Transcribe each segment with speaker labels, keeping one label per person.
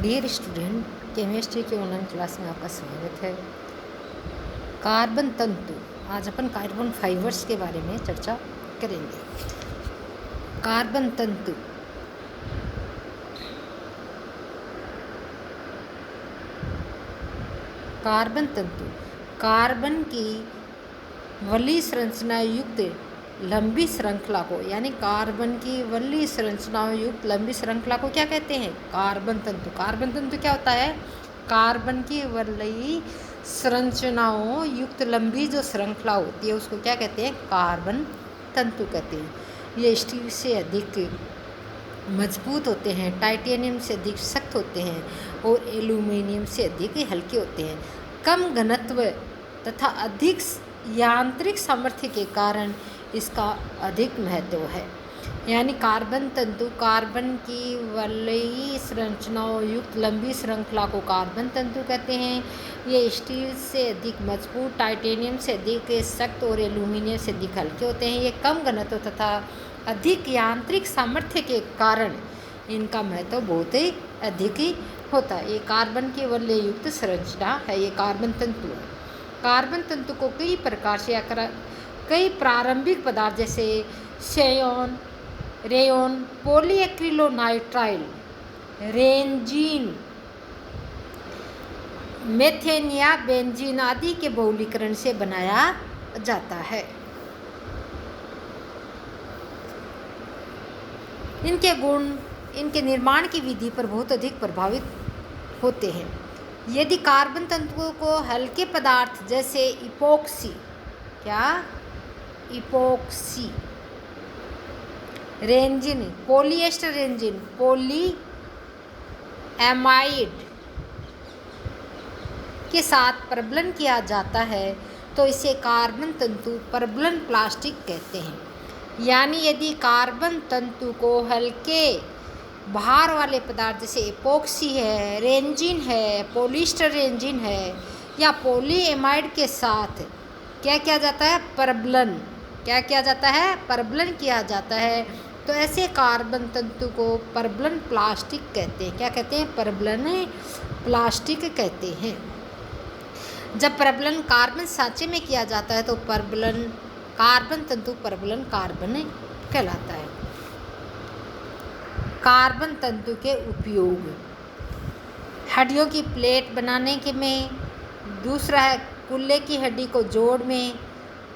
Speaker 1: Dear student, chemistry के online class में आपका स्वागत है। कार्बन तंतु, आज अपन कार्बन फाइबर्स के बारे में चर्चा करेंगे। कार्बन तंतु कार्बन तंतु कार्बन की वली संरचना युक्त लंबी श्रृंखला को, यानी कार्बन की वली संरचनाओं युक्त लंबी श्रृंखला को क्या कहते हैं? कार्बन तंतु। कार्बन तंतु क्या होता है? कार्बन की वली संरचनाओं युक्त लंबी जो श्रृंखला होती है उसको क्या कहते हैं? कार्बन तंतु कहते हैं। ये स्टील से अधिक मजबूत होते हैं, टाइटेनियम से अधिक सख्त होते हैं और एल्यूमिनियम से अधिक हल्के होते हैं। कम घनत्व तथा अधिक यांत्रिक सामर्थ्य के कारण इसका अधिक महत्व है। यानी कार्बन तंतु कार्बन की वलयी संरचनाओं युक्त लंबी श्रृंखला को कार्बन तंतु कहते हैं। ये स्टील से अधिक मजबूत, टाइटेनियम से अधिक सख्त और एल्यूमिनियम से अधिक हल्के होते हैं। ये कम घनत्व तथा अधिक यांत्रिक सामर्थ्य के कारण इनका महत्व बहुत ही अधिक ही होता है। ये कार्बन की वलय युक्त संरचना है, ये कार्बन तंतु है। कार्बन तंतु को कई प्रकार से कई प्रारंभिक पदार्थ जैसे रेयोन, पॉलीएक्रिलोनाइट्राइल, रेंजीन, मेथेन या बेंजीन आदि के बहुलीकरण से बनाया जाता है। इनके गुण इनके निर्माण की विधि पर बहुत अधिक प्रभावित होते हैं। यदि कार्बन तंतुओं को हल्के पदार्थ जैसे इपोक्सी रेंजिन, पॉलिएस्टर रेंजिन, पॉलीएमाइड के साथ प्रबलन किया जाता है तो इसे कार्बन तंतु प्रबलन प्लास्टिक कहते हैं। यानी यदि कार्बन तंतु को हल्के भार वाले पदार्थ जैसे एपोक्सी है, रेंजिन है, पॉलिएस्टर रेंजिन है या पॉलीएमाइड के साथ क्या किया जाता है? प्रबलन किया जाता है तो ऐसे कार्बन तंतु को प्रबलन प्लास्टिक कहते हैं। क्या कहते हैं? प्रबलन प्लास्टिक कहते हैं। जब प्रबलन कार्बन सांचे में किया जाता है तो कार्बन तंतु प्रबलन कार्बन कहलाता है। कार्बन तंतु के उपयोग: हड्डियों की प्लेट बनाने के में, दूसरा है कुल्ले की हड्डी को जोड़ में,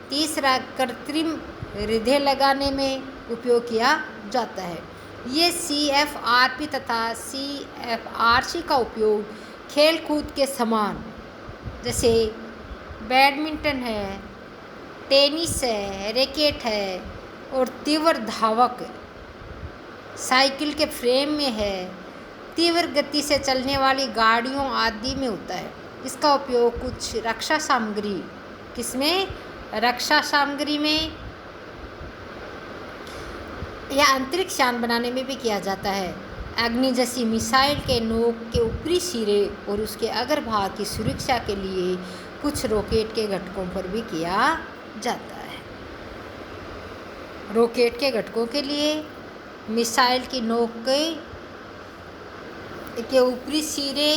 Speaker 1: तीसरा कृत्रिम हृदय लगाने में उपयोग किया जाता है। ये CFRP तथा CFRC का उपयोग खेल कूद के समान जैसे बैडमिंटन है, टेनिस है, रैकेट है और तीव्र धावक साइकिल के फ्रेम में है, तीव्र गति से चलने वाली गाड़ियों आदि में होता है। इसका उपयोग कुछ रक्षा सामग्री में या अंतरिक्ष यान बनाने में भी किया जाता है। अग्नि जैसी मिसाइल के नोक के ऊपरी सिरे और उसके अग्रभाग की सुरक्षा के लिए कुछ रॉकेट के घटकों पर भी किया जाता है। रॉकेट के घटकों के लिए मिसाइल की नोक के ऊपरी सिरे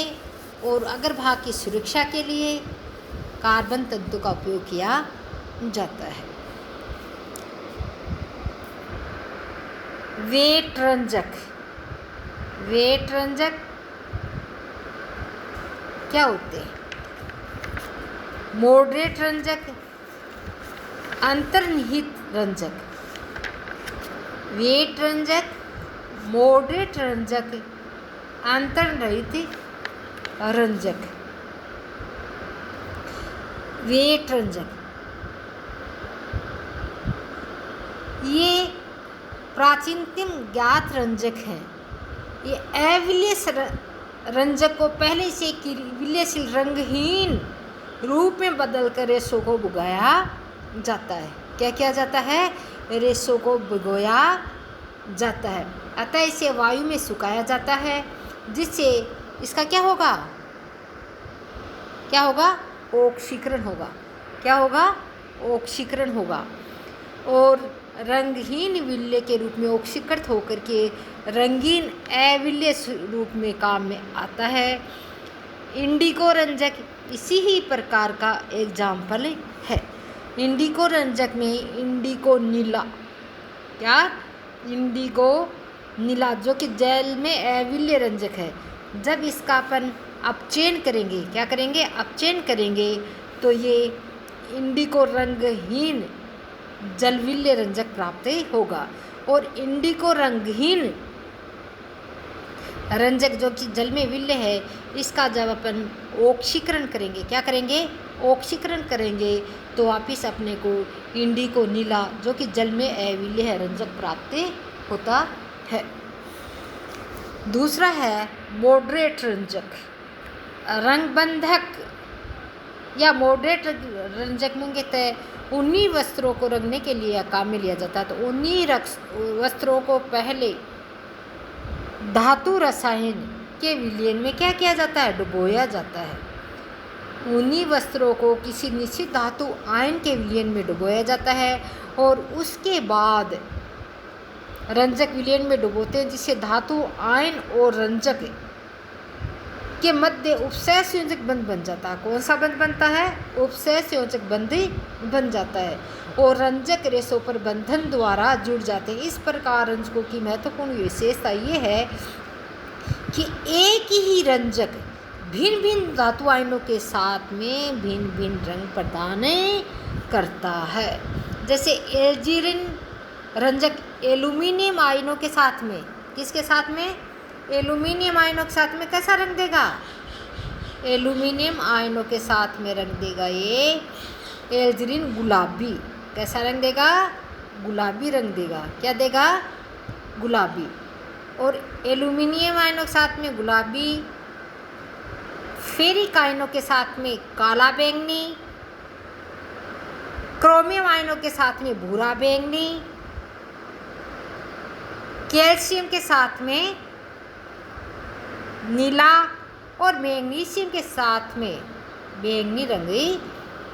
Speaker 1: और अग्रभाग की सुरक्षा के लिए कार्बन तंतु का उपयोग किया जाता है। वेट रंजक क्या होते हैं? मॉडरेट रंजक, अंतर्निहित रंजक। वेट रंजक, मॉडरेट रंजक, अंतर्निहित रंजक। वेट रंजक ये प्राचीनतम ज्ञात रंजक हैं। ये अविलेय रंजक को पहले से विलेयशील रंगहीन रूप में बदलकर रेशों को भिगोया जाता है। क्या किया जाता है? रेशों को भिगोया जाता है। अतः इसे वायु में सुखाया जाता है जिससे इसका क्या होगा? ऑक्सीकरण होगा। क्या होगा? ऑक्सीकरण होगा। और रंगहीन विल्ले के रूप में ऑक्सीकृत होकर के रंगीन अविल्य रूप में काम में आता है। इंडिको रंजक इसी ही प्रकार का एग्जाम्पल है। इंडिको रंजक में इंडिको नीला, क्या इंडिको नीला जो कि जल में अविल्य रंजक है, जब इसका अपन अपचयन करेंगे, क्या करेंगे, अपचयन करेंगे, तो ये इंडिको रंगहीन जलविल्य रंजक प्राप्त होगा। और इंडिको रंगहीन रंजक जो कि जल में विल्य है, इसका जब अपन ऑक्सीकरण करेंगे, क्या करेंगे, ऑक्सीकरण करेंगे, तो वापिस अपने को इंडिको नीला जो कि जल में अविल्य है रंजक प्राप्त होता है। दूसरा है मॉडरेट रंजक। रंगबंधक या मॉडरेट रंजक मुख्यतः उन्हीं वस्त्रों को रंगने के लिए काम में लिया जाता है। तो उन्हीं वस्त्रों को पहले धातु रसायन के विलयन में क्या किया जाता है, डुबोया जाता है। उन्हीं वस्त्रों को किसी निश्चित धातु आयन के विलयन में डुबोया जाता है और उसके बाद रंजक विलयन में डुबोते हैं, जिससे धातु आयन और रंजक के मध्य उपसय संयोजक बंध बन जाता है। कौन सा बंध बनता है, उपसय संयोजक बंध बन जाता है और रंजक रेशों पर बंधन द्वारा जुड़ जाते हैं। इस प्रकार रंजकों की महत्वपूर्ण विशेषता ये है कि एक ही रंजक भिन्न भिन्न धातु आयनों के साथ में भिन्न भिन्न रंग प्रदान करता है। जैसे एल्जीरिन रंजक एल्यूमिनियम आयनों के साथ में, किसके साथ में, एल्यूमिनियम आयनों के साथ में कैसा रंग देगा, एल्यूमिनियम आयनों के साथ में रंग देगा ये एल्जीरिन गुलाबी। कैसा रंग देगा, गुलाबी रंग देगा। क्या देगा, गुलाबी। और एल्यूमिनियम आयनों के साथ में गुलाबी, फेरिक आयनों के साथ में काला बैंगनी, क्रोमियम आयनों के साथ में भूरा बैंगनी, कैल्शियम के साथ में नीला और मैग्नीशियम के साथ में बैंगनी रंग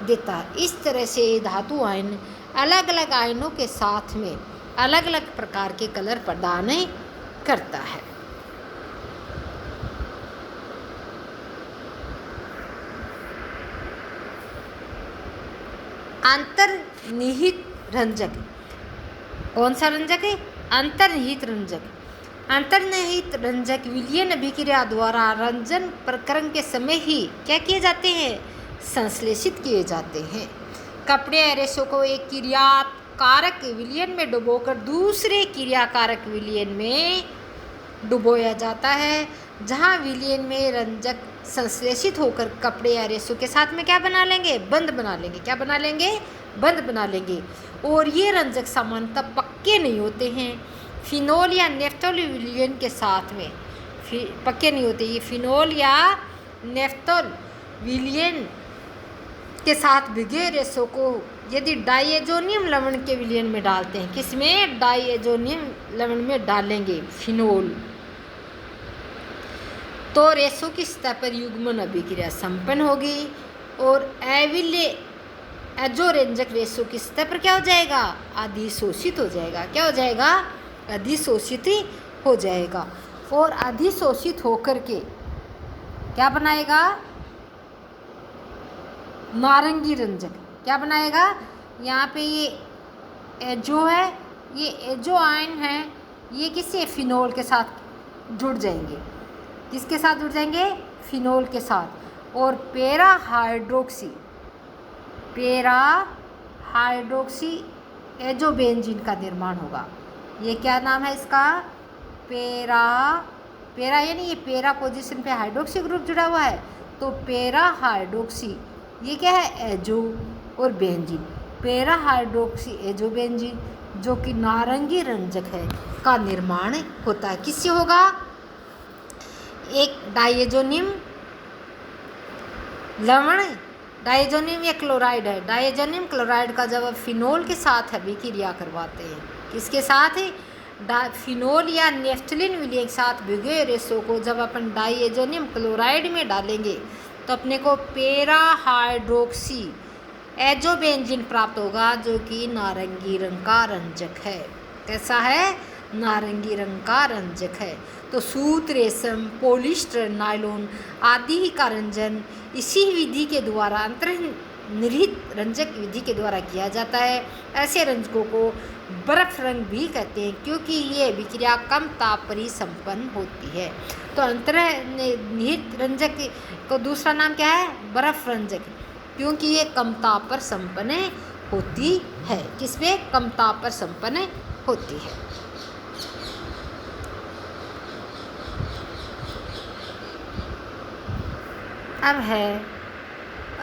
Speaker 1: देता है। इस तरह से धातु आयन अलग अलग आयनों के साथ में अलग अलग प्रकार के कलर प्रदान करता है। अंतर्निहित रंजक, कौन सा रंजक है, अंतर्निहित रंजक। अंतर्निहित रंजक विलयन अभिक्रिया द्वारा रंजन प्रकरण के समय ही क्या किए जाते हैं, संश्लेषित किए जाते हैं। कपड़े या रेशों को एक क्रिया कारक विलयन में डुबोकर दूसरे क्रिया कारक विलयन में डुबोया जाता है, जहाँ विलयन में रंजक संश्लेषित होकर कपड़े या रेशों के साथ में क्या बना लेंगे, बंध बना लेंगे। क्या बना लेंगे, बंध बना लेंगे। और ये रंजक सामान्यतः पक्के नहीं होते हैं। फिनोल या नेफ्थोल विलयन के साथ में पक्के नहीं होते। ये फिनोल या नेफ्थोल विलयन के साथ भिगे रेशों को यदि डाइएजोनियम लवण के विलयन में डालते हैं, किसमें, डाइएजोनियम लवण में डालेंगे फिनोल, तो रेशों की सतह पर युग्मन अभिक्रिया संपन्न होगी और अविल्य एजोरेंजक रेशों की सतह पर क्या हो जाएगा, अधिशोषित हो जाएगा। क्या हो जाएगा, अधिशोषित हो जाएगा। और अधिशोषित होकर के क्या बनाएगा, नारंगी रंजक। क्या बनाएगा, यहाँ पे ये एजो है, ये एजो आयन है, ये किससे, फिनोल के साथ जुड़ जाएंगे। किसके साथ जुड़ जाएंगे, फिनोल के साथ। और पैरा हाइड्रोक्सी एजोबेंजीन का निर्माण होगा। ये क्या नाम है इसका, पैरा यानी ये पैरा पोजीशन पे हाइड्रोक्सी ग्रुप जुड़ा हुआ है, तो पैरा हाइड्रोक्सी ये क्या है, एजो और बेंजीन, पैरा हाइड्रोक्सी एजोबेंजीन जो कि नारंगी रंजक है का निर्माण होता है। किससे होगा, एक डाइएजोनियम लवण, डाइएजोनियम या क्लोराइड है, डाइएजोनियम क्लोराइड का जब फिनोल के साथ अभिक्रिया करवाते हैं, किसके साथ है, फिनोल या नेफ्थलीन विलयन के साथ भिगे रेशों को जब अपन डाइएजोनियम क्लोराइड में डालेंगे तो अपने को पैरा हाइड्रोक्सी एजोबेंजीन प्राप्त होगा, जो कि नारंगी रंग का रंजक है। कैसा है? नारंगी रंग का रंजक है। तो सूत, रेशम, पॉलिस्टर, नायलॉन आदि का रंजन इसी विधि के द्वारा, अंतर्निहित रंजक विधि के द्वारा किया जाता है। ऐसे रंजकों को बर्फ रंग भी कहते हैं, क्योंकि ये विक्रिया कम ताप पर ही संपन्न होती है। तो अंतर्निहित रंजक को दूसरा नाम क्या है? बर्फ रंजक, क्योंकि ये कम ताप पर संपन्न होती है। किसमें? कम ताप पर संपन्न होती है। अब है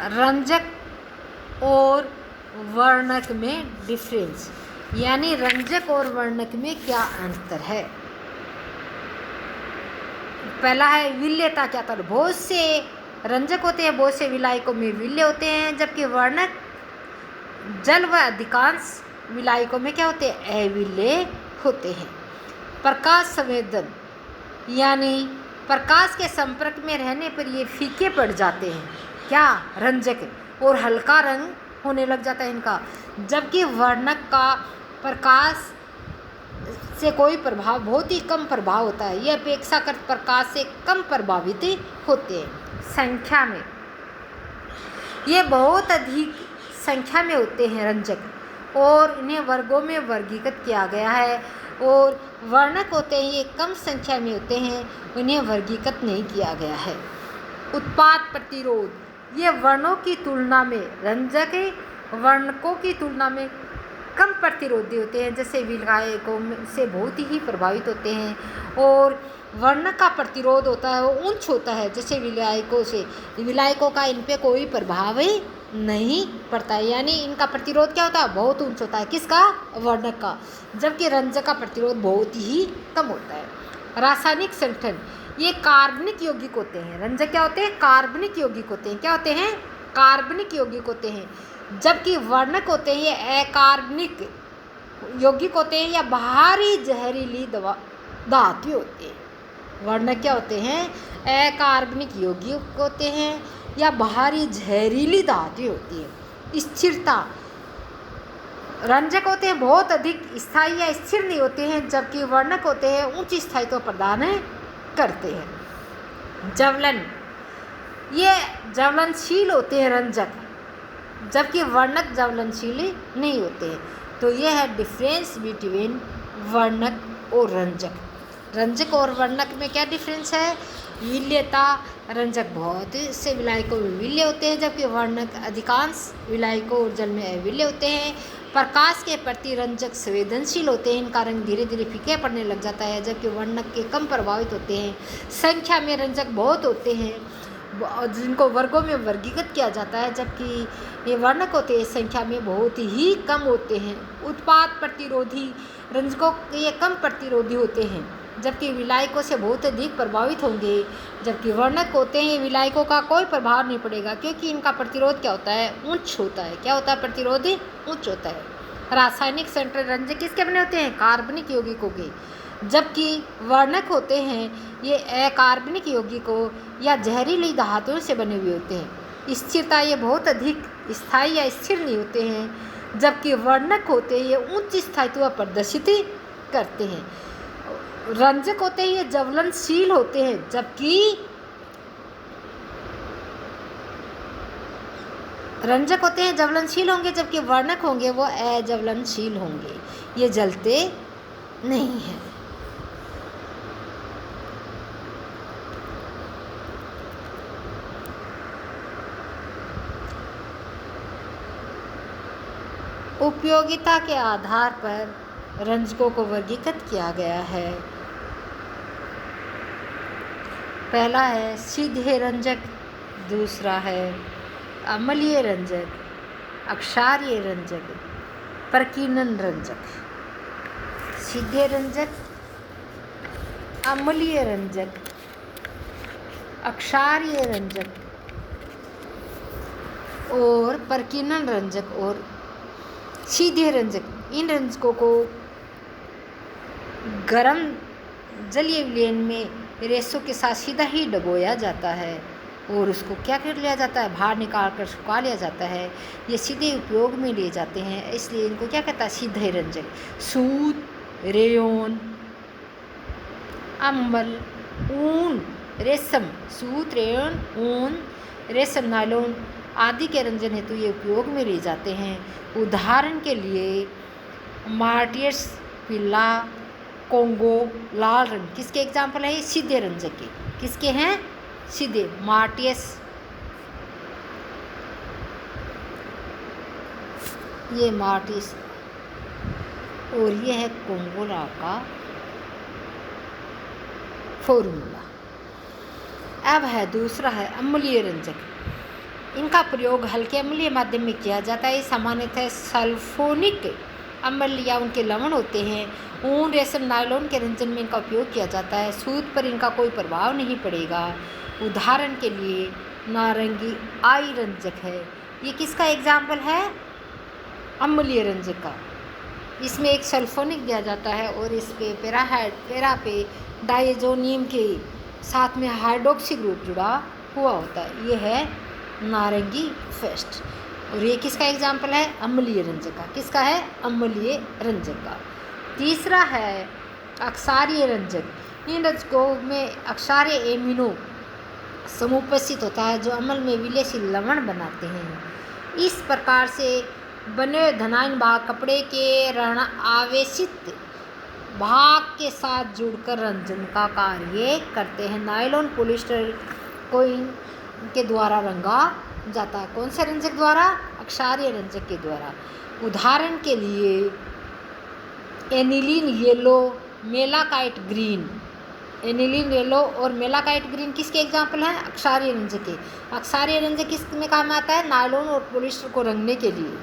Speaker 1: रंजक और वर्णक में डिफरेंस, यानी रंजक और वर्णक में क्या अंतर है। पहला है विलेयता। क्या था? बहुत से रंजक होते हैं, बहुत से विलायकों में विलेय होते हैं, जबकि वर्णक जल व अधिकांश विलायकों में क्या होते हैं? अविलेय होते हैं। प्रकाश संवेदन, यानी प्रकाश के संपर्क में रहने पर ये फीके पड़ जाते हैं। क्या? रंजक, और हल्का रंग होने लग जाता है इनका, जबकि वर्णक का प्रकाश से कोई प्रभाव, बहुत ही कम प्रभाव होता है। ये अपेक्षाकृत प्रकाश से कम प्रभावित होते हैं। संख्या में ये बहुत अधिक संख्या में होते हैं रंजक, और इन्हें वर्गों में वर्गीकृत किया गया है। और वर्णक होते हैं, ये कम संख्या में होते हैं, उन्हें वर्गीकृत नहीं किया गया है। उत्पाद प्रतिरोध, ये वर्णों की तुलना में, रंजक वर्णकों की तुलना में कम प्रतिरोधी होते हैं, जैसे विलायकों से बहुत ही प्रभावित होते हैं। और वर्णक का प्रतिरोध होता है वो उच्च होता है, जैसे विलायकों से। विलायकों का इन पे कोई प्रभाव नहीं पड़ता है, यानी इनका प्रतिरोध क्या होता है? बहुत उच्च होता है। किसका? वर्णक का। जबकि रंजक का प्रतिरोध बहुत ही कम होता है। रासायनिक संगठन, ये कार्बनिक यौगिक होते हैं। रंजक क्या होते हैं? कार्बनिक यौगिक होते हैं। क्या होते हैं? कार्बनिक यौगिक होते हैं। जबकि वर्णक होते हैं, ये अकार्बनिक यौगिक होते हैं, या बाहरी जहरीली धातु होते हैं। वर्णक क्या होते हैं? अकार्बनिक यौगिक होते हैं, या बाहरी जहरीली धातु होती है। स्थिरता, रंजक होते हैं बहुत अधिक स्थायी या स्थिर नहीं होते हैं, जबकि वर्णक होते हैं उच्च स्थायित्व प्रदान करते हैं। ज्वलन, ये ज्वलनशील होते हैं रंजक, जबकि वर्णक ज्वलनशील नहीं होते हैं। तो ये है डिफरेंस बिटवीन वर्णक और रंजक। रंजक और वर्णक में क्या डिफरेंस है? विलेयता, रंजक बहुत से विलायकों में विलेय होते हैं, जबकि वर्णक अधिकांश विलायकों और जल में अविलेय होते हैं। प्रकाश के प्रति रंजक संवेदनशील होते हैं, इनका रंग धीरे धीरे फीके पड़ने लग जाता है, जबकि वर्णक के कम प्रभावित होते हैं। संख्या में रंजक बहुत होते हैं, जिनको वर्गों में वर्गीकृत किया जाता है, जबकि ये वर्णक होते हैं संख्या में बहुत ही कम होते हैं। उत्पाद प्रतिरोधी, रंजकों ये कम प्रतिरोधी होते हैं, जबकि विलायकों से बहुत अधिक प्रभावित होंगे। जबकि वर्णक होते हैं, विलायकों का कोई प्रभाव नहीं पड़ेगा, क्योंकि इनका प्रतिरोध क्या होता है? उच्च होता है। क्या होता है? प्रतिरोध उच्च होता है। रासायनिक संगठन, रंजक किसके बने होते हैं? कार्बनिक यौगिकों के, जबकि वर्णक होते हैं ये अकार्बनिक यौगिकों या जहरीली धातुओं से बने हुए होते हैं। स्थिरता, ये बहुत अधिक स्थायी या स्थिर नहीं हाँ, होते हैं, जबकि वर्णक होते हैं ये उच्च स्थायित्व प्रदर्शित करते हैं। रंजक होते हैं ये ज्वलनशील होते हैं, जबकि रंजक होते हैं ज्वलनशील होंगे, जबकि वर्णक होंगे वो अज्वलनशील होंगे, ये जलते नहीं हैं। उपयोगिता के आधार पर रंजकों को वर्गीकृत किया गया है। पहला है सीधे रंजक, दूसरा है अम्लीय रंजक, अक्षारीय रंजक, प्रकीर्णन रंजक। सीधे रंजक, अम्लीय रंजक, अक्षारीय रंजक और प्रकीर्णन रंजक और सीधे रंजक, इन रंजकों को गर्म जलीय विलयन में रेशों के साथ सीधा ही डुबोया जाता है। और उसको क्या कर लिया जाता है, बाहर निकाल कर सुखा लिया जाता है। ये सीधे उपयोग में लिए जाते हैं, इसलिए इनको क्या कहता है, सीधे रंजक। सूत, रेयन, अम्बल, ऊन, रेशम, सूत, रेयन, ऊन, रेशम, नायलॉन आदि के रंजन हेतु ये उपयोग में लिए जाते हैं। उदाहरण के लिए मार्टियस, पीला, कोंगो, लाल रंग किसके एग्जाम्पल है, ये सीधे रंजक के। किसके हैं, सीधे, मार्टियस, ये मार्टिस, और ये है कोंगोला का फॉर्मूला। अब है दूसरा है अम्लीय रंजक। इनका प्रयोग हल्के अम्लीय माध्यम में किया जाता है। सामान्यतः सल्फोनिक अम्ल या उनके लवण होते हैं। ऊन, रेशम, नायलॉन के रंजन में इनका उपयोग किया जाता है। सूत पर इनका कोई प्रभाव नहीं पड़ेगा। उदाहरण के लिए नारंगी आई रंजक है, ये किसका एग्जाम्पल है, अम्लीय रंजक का। इसमें एक सल्फोनिक दिया जाता है और इस पे पेरा पे डायजोनियम के साथ में हाइड्रोक्सी ग्रुप जुड़ा हुआ होता है। ये है नारंगी फेस्ट, और ये किसका एग्जाम्पल है, अम्लीय रंजक का। किसका है, अम्लीय रंजक का। तीसरा है अक्षारीय रंजक। इन रंजकों में अक्षारीय एमिनो समूह उपस्थित होता है जो अम्ल में विलेयशील लवण बनाते हैं। इस प्रकार से बने धनायन भाग कपड़े के ऋण आवेशित भाग के साथ जुड़कर रंजन का कार्य करते हैं। नायलॉन, पॉलिएस्टर को इनके द्वारा रंगा जाता है। कौन से रंजक द्वारा, अक्षारीय रंजक के द्वारा। उदाहरण के लिए aniline yellow, malachite green. Aniline yellow और मेलाकाइट ग्रीन किसके एग्जाम्पल हैं, अक्षारीय रंजक के। अक्षारीय रंजक किस में काम आता है, नायलॉन और पॉलिएस्टर को रंगने के लिए।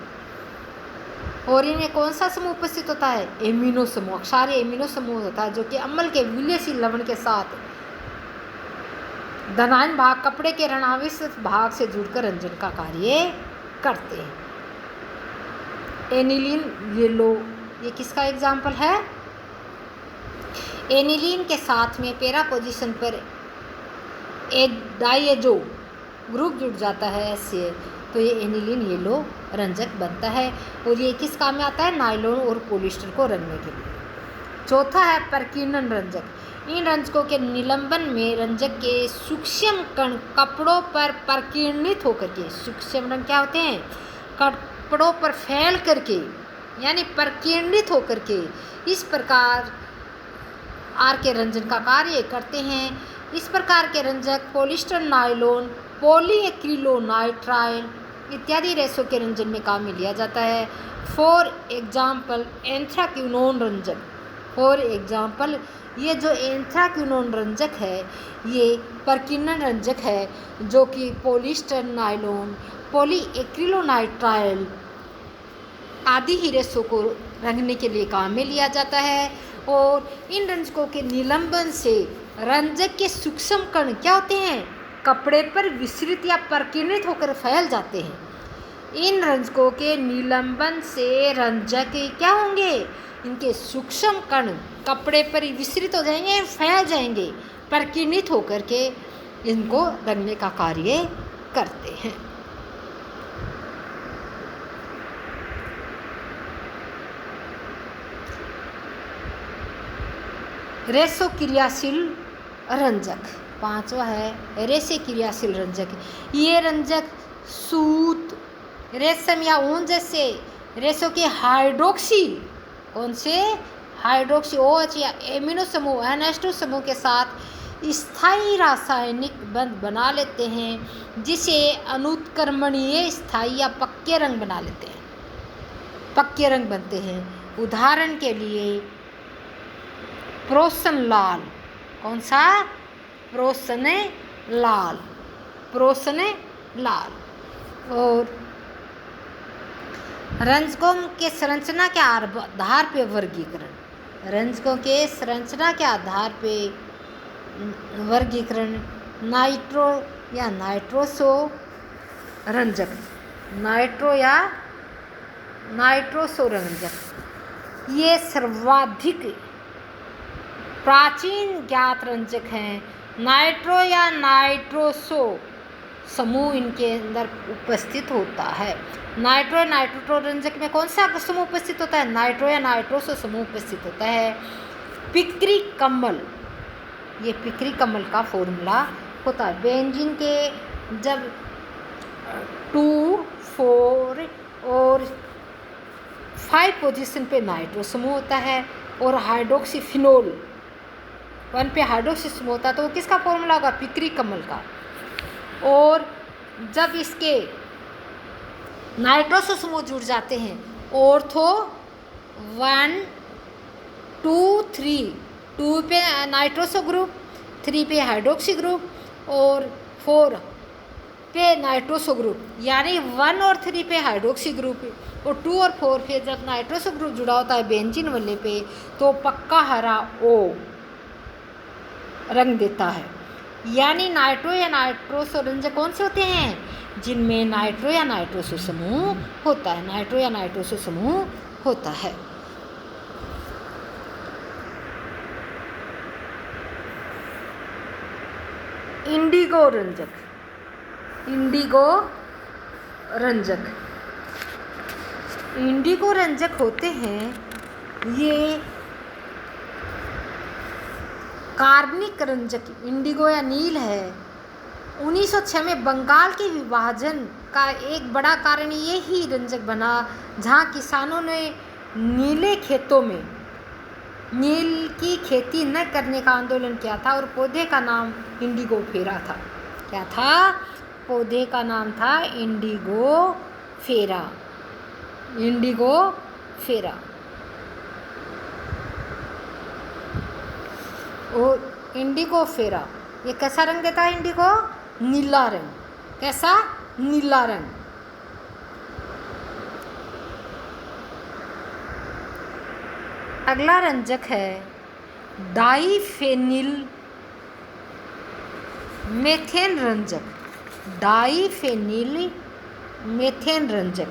Speaker 1: और इनमें कौन सा समूह उपस्थित होता है, एमिनो समूह, अक्षारीय एमिनो समूह होता है जो कि अम्ल के विलेयशील लवण के साथ धनायन भाग कपड़े के ऋणावेशित भाग से जुड़कर रंजन का कार्य करते हैं। एनिलीन येलो, ये किसका एग्जाम्पल है, एनिलीन के साथ में पेरा पोजीशन पर डाइएजो ग्रुप जुड़ जाता है ऐसे, तो ये एनिलीन येलो रंजक बनता है। और ये किस काम में आता है, नायलॉन और पॉलिएस्टर को रंगने के लिए। चौथा है प्रकीर्णन रंजक। इन रंजकों के निलंबन में रंजक के सूक्ष्म कण कपड़ों पर प्रकीर्णित होकर के, सूक्ष्म रंग क्या होते हैं, कपड़ों पर फैल करके यानी प्रकीर्णित होकर के इस प्रकार आर के रंजन का कार्य करते हैं। इस प्रकार के रंजक पॉलिएस्टर, नायलॉन, पॉलीएक्रिलोनाइट्राइल इत्यादि रेशों के रंजन में काम में लिया जाता है। फॉर एग्जाम्पल एंथ्राक्विनोन रंजक। फॉर एग्जाम्पल ये जो एंथ्राक्विनोन रंजक है ये प्रकीर्णन रंजक है जो कि पॉलिएस्टर, नायलॉन, पॉलीएक्रिलोनाइट्राइल आदि ही रेशों को रंगने के लिए काम में लिया जाता है। और इन रंजकों के निलंबन से रंजक के सूक्ष्म कण क्या होते हैं, कपड़े पर विस्तृत या प्रकीर्णित होकर फैल जाते हैं। इन रंजकों के निलंबन से रंजक क्या होंगे, इनके सूक्ष्म कण कपड़े पर विस्तृत हो जाएंगे, फैल जाएंगे, प्रकीर्णित होकर के इनको रंगने का कार्य करते हैं। रेशो क्रियाशील रंजक, पांचवा है रेशे क्रियाशील रंजक। ये रंजक सूत, रेशम या ऊन जैसे रेशों के हाइड्रोक्सी, कौन से हाइड्रोक्सी OH या एमिनो समूह NH2 समूह के साथ स्थायी रासायनिक बंध बना लेते हैं, जिसे अनुत्क्रमणीय स्थायी या पक्के रंग बना लेते हैं, पक्के रंग बनते हैं। उदाहरण के लिए प्रोसन लाल, कौन सा, प्रोसन लाल, प्रोसन लाल। और रंजकों के संरचना के आधार पे वर्गीकरण, रंजकों के संरचना के आधार पे वर्गीकरण। नाइट्रो या नाइट्रोसो रंजक, नाइट्रो या नाइट्रोसो रंजक ये सर्वाधिक प्राचीन ज्ञात रंजक हैं। नाइट्रो या नाइट्रोसो समूह इनके अंदर उपस्थित होता है। नाइट्रो या नाइट्रोसो रंजक में कौन सा समूह उपस्थित होता है? नाइट्रो या नाइट्रोसो समूह उपस्थित होता है। पिक्री कमल, ये पिक्री कमल का फॉर्मूला होता है। बेंजीन के जब 2, 4 और 5 पोजीशन पे नाइट्रो समूह होता है और हाइड्रोक्सीफिनोल 1 पे हाइड्रोक्सी समूह होता है, तो वो किसका फॉर्मूला होगा? पिक्री कमल का। और जब इसके नाइट्रोसो समूह जुड़ जाते हैं, ऑर्थो 1, 2, 3, 2 पे नाइट्रोसो ग्रुप, 3 पे हाइड्रोक्सी ग्रुप और 4 पे नाइट्रोसो ग्रुप, यानी 1 और 3 पे हाइड्रोक्सी ग्रुप और 2 और 4 पे जब नाइट्रोसो ग्रुप जुड़ा होता है बेंजीन वाले पे, तो पक्का हरा O रंग देता है। यानी नाइट्रो या नाइट्रोसो रंजक कौन से होते हैं? जिनमें नाइट्रो या नाइट्रोसो समूह होता है, नाइट्रो या नाइट्रोसो समूह होता है। इंडिगो रंजक, इंडिगो रंजक, इंडिगो रंजक होते हैं, ये कार्बनिक रंजक इंडिगो या नील है। 1906 में बंगाल के विभाजन का एक बड़ा कारण ये ही रंजक बना, जहाँ किसानों ने नीले खेतों में नील की खेती न करने का आंदोलन किया था और पौधे का नाम इंडिगो फेरा था। क्या था? पौधे का नाम था इंडिगो फेरा, इंडिगो फेरा। और इंडिगो फेरा ये कैसा रंग देता है? इंडिगो नीला रंग। कैसा? नीला रंग। अगला रंजक है डाईफेनिल मेथेन रंजक, डाईफेनिल मेथेन रंजक।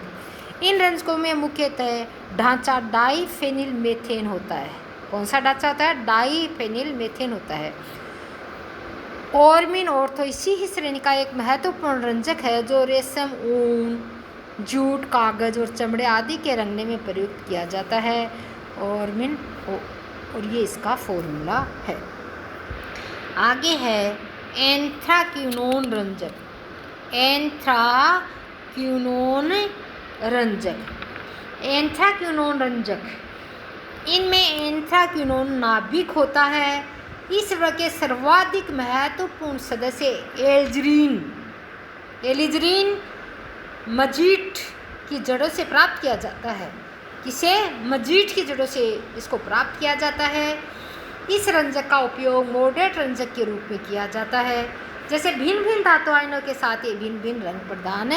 Speaker 1: इन रंजकों में मुख्यतः ढांचा डाईफेनिल मेथेन होता है। कौन सा ढांचा होता है? डाईफेनिल मेथेन होता है। ऑर्मिन ऑर्थो इसी ही श्रेणी का एक महत्वपूर्ण रंजक है जो रेशम, ऊन, जूट, कागज और चमड़े आदि के रंगने में प्रयुक्त किया जाता है। ऑर्मिन और ये इसका फॉर्मूला है। आगे है एंथ्राक्विनोन रंजक, एंथ्राक्विनोन रंजक, एंथ्राक्विनोन रंजक, इनमें एंथ्राक्विनोन नाभिक होता है। इस वर्ग के सर्वाधिक महत्वपूर्ण सदस्य एलिजरीन मजीट की जड़ों से प्राप्त किया जाता है। किसे? मजीट की जड़ों से इसको प्राप्त किया जाता है। इस रंजक का उपयोग मॉडरेट रंजक के रूप में किया जाता है। जैसे भिन्न भिन्न धातु आयनों के साथ ये भिन्न भिन्न रंग प्रदान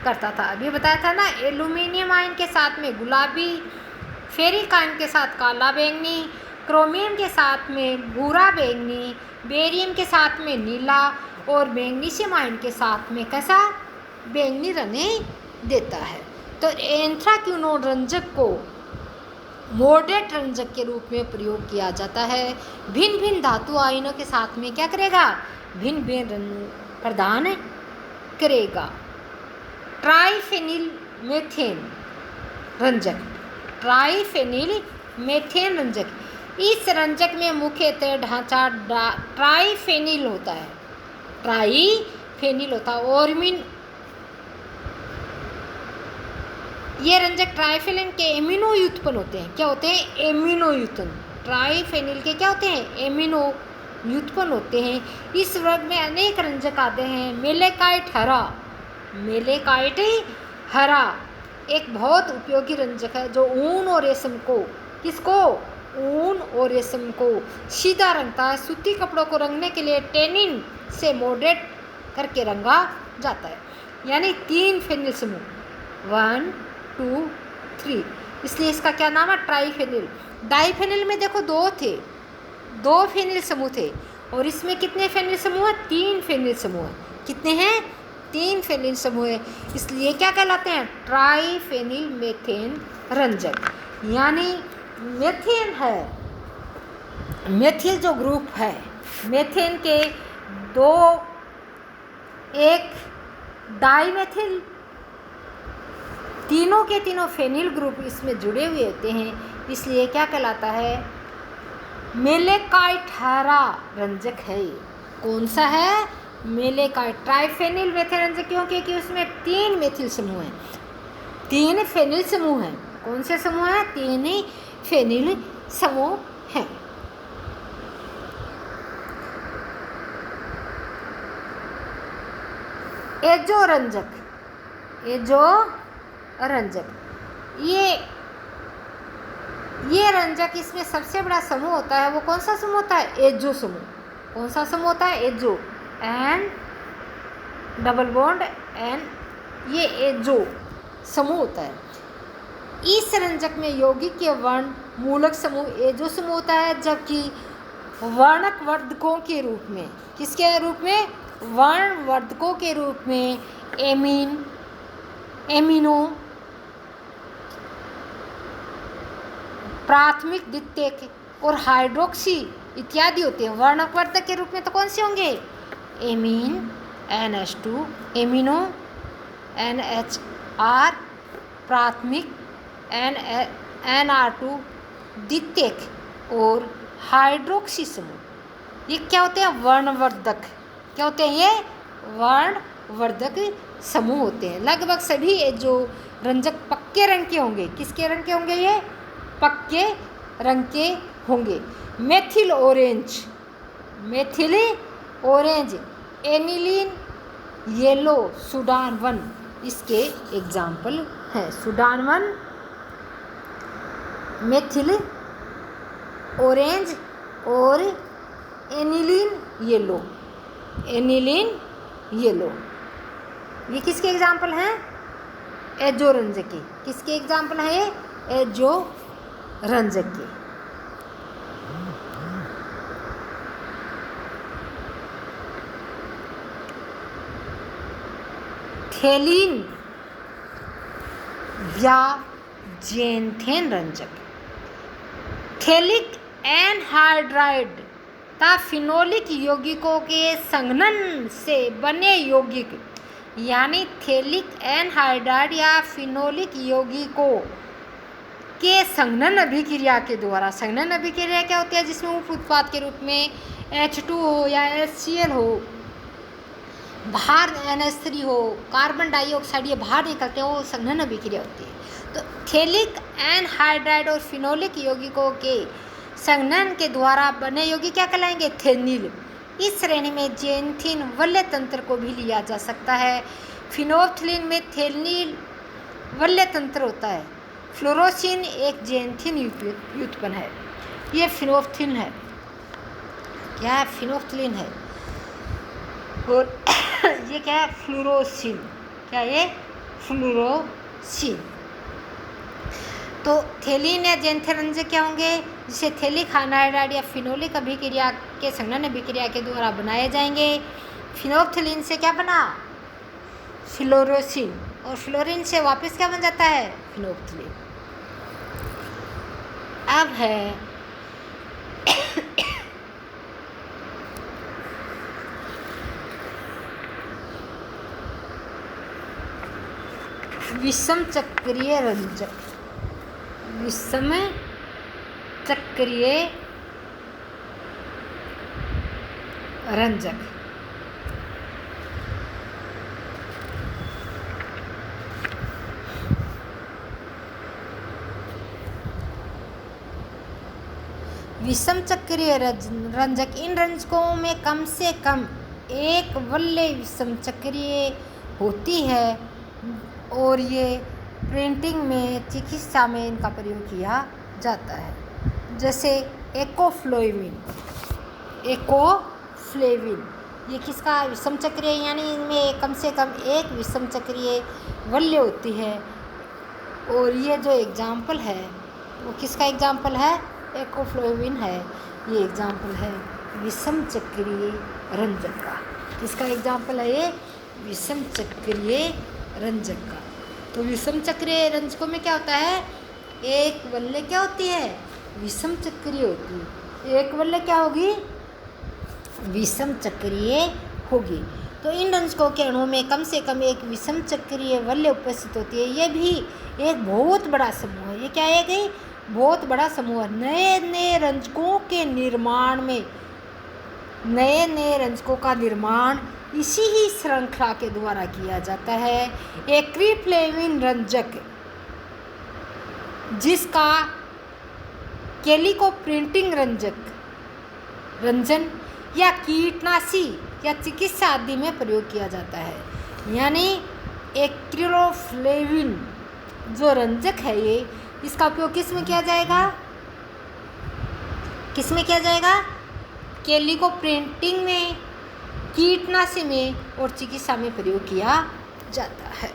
Speaker 1: करता था। अभी बताया था ना, एल्यूमिनियम आयन के साथ में गुलाबी, फेरिक आयन के साथ काला बैंगनी, क्रोमियम के साथ में भूरा बैंगनी, बेरियम के साथ में नीला और मैग्नीशियम आयन के साथ में कैसा? बैंगनी रंग देता है। तो एंथ्राक्विनोन रंजक को मॉडरेट रंजक के रूप में प्रयोग किया जाता है। भिन्न भिन्न धातु आयनों के साथ में क्या करेगा? भिन्न भिन्न रंग प्रदान करेगा। ट्राइफेनिल मेथेन रंजक, ट्राइफेनिल मेथेन रंजक, इस रंजक में मुख्यतः ढांचा ट्राइफेनिल होता है, ट्राइफेनिल होता है। ऑर्मिन ये रंजक ट्राइफेनिल के एमिनो व्युत्पन्न होते हैं। क्या होते हैं? एमिनो व्युत्पन्न। ट्राइफेनिल के क्या होते हैं? एमिनो व्युत्पन्न होते हैं। इस वर्ग में अनेक रंजक आते हैं। मेलेकाइट हरा, मेलेकाइट हरा एक बहुत उपयोगी रंजक है जो ऊन और रेशम को, किसको? ऊन और रेशम को सीधा रंगता है। सूती कपड़ों को रंगने के लिए टेनिन से मॉडरेट करके रंगा जाता है। यानी 3 फेनिल समूह 1, 2, 3, इसलिए इसका क्या नाम है? ट्राइफेनिल। डाइफेनिल में देखो 2 थे, 2 फेनिल समूह थे और इसमें कितने फेनिल समूह हैं? 3 फेनिल समूह हैं। कितने हैं? 3 फेनिल समूह है, इसलिए क्या कहलाते हैं? ट्राइफेनिल मेथेन रंजक। यानी मेथेन है, मेथिल जो ग्रुप है, मेथेन के 2 एक डाइमेथिल, तीनों के तीनों फेनिल ग्रुप इसमें जुड़े हुए होते हैं, इसलिए क्या कहलाता है, मेलेकाइट-हरा रंजक है। ये कौन सा है, मेलेकाइट। ट्राइफेनिल मेथिल रंजक क्यों, क्योंकि उसमें 3 मेथिल समूह हैं, 3 फेनिल समूह हैं। कौन से समूह हैं, 3 ही फेनिल समूह हैं। एजो रंजक, एजो रंजक, ये रंजक, इसमें सबसे बड़ा समूह होता है, वो कौन सा समूह होता है, एजो समूह। कौन सा समूह होता है, azo, N double bond N, ये एजो समूह होता है। इस रंजक में यौगिक के वर्ण मूलक समूह एजो समूह होता है, जबकि वर्णक वर्धकों के रूप में, किसके रूप में, वर्णवर्धकों के रूप में एमीन, एमिनो, प्राथमिक, द्वितीयक और हाइड्रोक्सी इत्यादि होते हैं। वर्णवर्धक के रूप में तो कौन से होंगे, एमीन NH2, एमिनो NHR, प्राथमिक NR2, द्वितीयक और हाइड्रोक्सी समूह। ये क्या होते हैं, वर्णवर्धक। क्या होते हैं, ये वर्णवर्धक समूह होते हैं। लगभग सभी जो रंजक पक्के रंग के होंगे, किसके रंग के होंगे, ये पक्के रंग के होंगे। Methyl orange, methyl orange, aniline yellow, Sudan 1 इसके एग्जाम्पल हैं। सूडान 1, मेथिल ऑरेंज और एनिलीन येलो, एनिलीन येलो, ये किसके एग्जाम्पल हैं, एजो रंजक के। किसके एग्जाम्पल हैं ये, एजो रंजक के। थेलीन या जेनथेन रंजक, थेलिक एनहाइड्राइड तथा फिनोलिक यौगिकों के संघनन से बने यौगिक, यानी थेलिक एनहाइड्राइड या फिनोलिक यौगिकों के संघनन अभिक्रिया के द्वारा, संघनन अभिक्रिया क्या होती है, जिसमें उप उत्पाद के रूप में H2 हो या HCl हो, बाहर NH3 हो, कार्बन डाइऑक्साइड ये बाहर निकलते हैं, वो संघनन अभिक्रिया होती है। तो थेलिक एनहाइड्राइड और फिनोलिक यौगिकों के संघनन के द्वारा बने यौगिक क्या कहलाएंगे, थेनिल। इस श्रेणी में जेनथिन वलय तंत्र को भी लिया जा सकता है। फिनोल्फ्थलीन में थेनिल वलय तंत्र होता है। फ्लोरोसिन एक जेनथिन व्युत्पन्न है। ये फिनोल्फ्थलीन है, क्या है, फिनोल्फ्थलीन है। और ये क्या है, फ्लोरोसिन, क्या ये, फ्लोरोसिन। तो थेलिन या जेनथिन रंजक क्या होंगे, जिसे थेलिक एनहाइड्राइड या फिनोलिक अभिक्रिया के संघनन अभिक्रिया के द्वारा बनाए जाएंगे। फिनोल्फ्थलीन से क्या बना, फ्लोरोसिन, और फ्लोरीन से वापस क्या बन जाता है, फिनोल्फ्थलीन। अब है विषम चक्रीय रंजक, विषम चक्रीय रंजक। विषम चक्रीय रंजक, इन रंजकों में कम से कम एक वलय विषम चक्रीय होती है और ये प्रिंटिंग में, चिकित्सा में इनका प्रयोग किया जाता है। जैसे एकोफ्लोविन, एकोफ्लेविन, ये किसका विषम चक्रीय, यानी इनमें कम से कम एक विषम चक्रीय वलय होती है। और ये जो एग्जाम्पल है वो किसका एग्जाम्पल है, एकोफ्लोविन है। ये एग्जाम्पल है विषम चक्रीय रंजक का। किसका एग्जाम्पल है ये, विषम चक्रीय रंजक का। तो विषम चक्रीय रंजकों में क्या होता है, एक वलय क्या होती है, विषम चक्रीय होती है। एक वलय क्या होगी, विषम चक्रीय होगी। तो इन रंजकों के अणुओं में कम से कम एक विषम चक्रीय वलय उपस्थित होती है। यह भी एक बहुत बड़ा समूह है। ये क्या है कि बहुत बड़ा समूह है। नए नए रंजकों के निर्माण में, नए नए रंजकों का निर्माण इसी ही श्रृंखला के द्वारा किया जाता है। एक क्रिप्लेविन रंजक जिसका कैलिकोप्रिंटिंग रंजन या कीटनाशी या चिकित्सा आदि में प्रयोग किया जाता है। यानी एक्रिलोफ्लेविन जो रंजक है ये, इसका उपयोग किस में किया जाएगा? किस में किया जाएगा? कैलिकोप्रिंटिंग में, कीटनाशी में और चिकित्सा में प्रयोग किया जाता है।